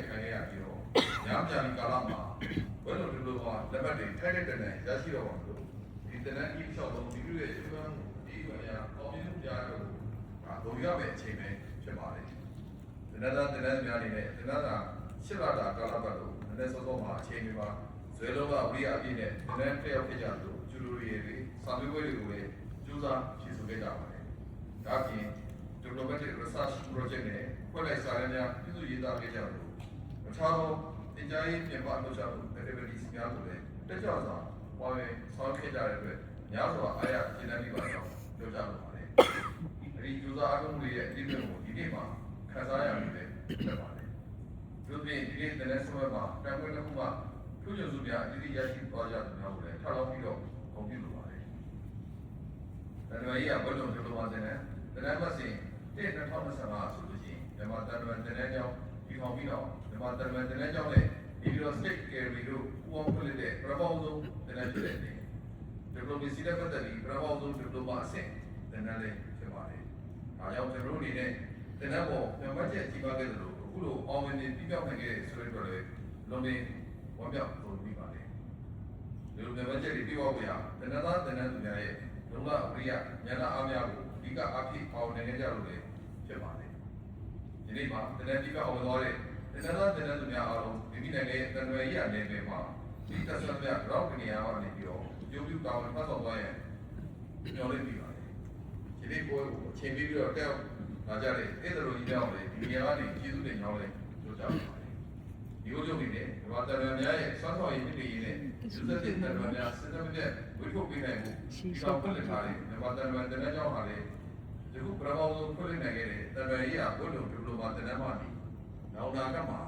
ခံရပြီးတော့ညပြန်ကာလမှာဘယ်လိုဒီလိုပါလက်မှတ်တွေထိုက်တဲ့တန်းရရှိတော့ပါလို့ဒီတန်းကြီးလျှောက်တော့ဒီလိုရဲ့ကျွမ်းဒီလိုရအောင်မြင်မှုကြားတော့ဘုံရမယ့်အချိန်ပဲဖြစ်ပါတယ်တန်းများနေနဲ့တန်းသာရှစ်လတာကာလပတ်လို့နည်းနည်းစောစောမှာအချိန်တွေမှာဇွဲလုံးကဝိရအပြည့်နဲ့တန်းတစ်ယောက်ဖြစ်ကြလို့ကျူလိုတွေစာမေးပွဲတွေကိုလည်းစူးစမ်းဖြေဆိုခဲ့ကြပါတယ်ဒါပြင် Diplomatic Research Project နဲ့ဖွဲ့လိုက်စာရင်းများပြုစုရေးသားခဲ့ကြလို့အခြားသောတင်ကြားရေးပြင်ပလှုပ်ရှားမှု activities များကိုလည်းတက်ကြွစွာဝိုင်းဆောင်ခဲ့ကြတဲ့အတွက်များစွာအားရကျေနပ်မိပါကြောင်းပြောကြားလိုပါတယ်။ဒီကျူစာအမှုတွေရဲ့အကျိုးကိုဒီနေ့မှာခံစားရပြီပဲဖြစ်ပါတယ်။ဒီပြင်ဒီနေ့တနက်ဆွဲမှာတန်ခွဲတစ်ခုမှထုချွန်စုများအတိအကျရရှိသွားကြတဲ့များကိုလည်းထောက်လောင်းပြီးတော့ဂုဏ်ပြုလိုပါတယ်။တန်ခွဲကြီးကဘယ်လိုပြောလို့ပါလဲ။တနက်ပတ်စဉ်2025ဆိုလို့ရှိရင်မြန်မာတန်ခွဲတနက်ကြောင်းဒီထောင်ပြီးတော့မြန်မာတန်ခွဲတနက်ကြောင်းနဲ့ဒီလို state carry တို့ပူအောင်ဖွင့်တဲ့ပရမောင်းဆုံးတနက်ဖြစ်တဲ့ဒီလိုမျိုးစီးတဲ့ပတ်သက်ပြီးပရမောင်းဆုံးဒီလိုမှအဆင့်တနက်လေးဖြစ်ပါတယ်။ဒါကြောင့်ကျွန်တော်တို့အနေနဲ့တနက်ပေါ်မြန်မာချက်ကြီးပါခဲ့သလိုအခုလိုအောင်မြင်ပြီးပြောင်းနိုင်ခဲ့ဆိုတဲ့အတွက်လည်းလုံးဝဝမ်းမြောက်လို့ပြီးပါတယ်။ဒီလိုမြန်မာချက်တွေပြောပြရတနက်သားတနက်သူများရဲ့လုံလအရိယဉာဏအားများကိုအဓိကအဖြစ်အောင်နိုင်ကြလို့လည်းဖြစ်ပါတယ်။ဒီနေ့မှာတနက်ဒီကအောင်သွားတဲ့တနက်သားတနက်သူများအားလုံးဒီနိုင်ငံရဲ့တန်ရွယ်ရနယ်ပယ်မှာဒီသက်ဆက်များရောက်နေရအောင်နေပြီးတော့ရုပ်ပြုကောင်းဖတ်ဆောင်သွားရင်ညှော်လေးပြီးပါတယ်ဒီနေ့ပွဲကိုအချိန်ပြီးပြီးတော့တက်လာကြတဲ့အဲ့ဒါလိုကြီးများအောင်လေဒီနေရာကနေကျေးဇူးတင်ကြောင်းလည်းပြောကြပါပါတယ်ဒီလိုကြောင့်နေတယ်ဒီမှာတန်ရွယ်များရဲ့စွမ်းဆောင်ရည်ဖြစ်နေရင်စုသက်တဲ့တန်ရွယ်များစစ်တမ်းတဲ့ဝိထုတ်ပေးနိုင်မှုဒီကောင်ပြလက်ထားတယ်မြန်မာတန်ရွယ်တနက်ကြောင်းဟာလေဒီခုပရမောင်းဆုံးဖွင့်နိုင်ခဲ့တဲ့တန်ရွယ်ရဘုလို့ဒီလိုမှတနက်မှနေနောက်နာကမှာ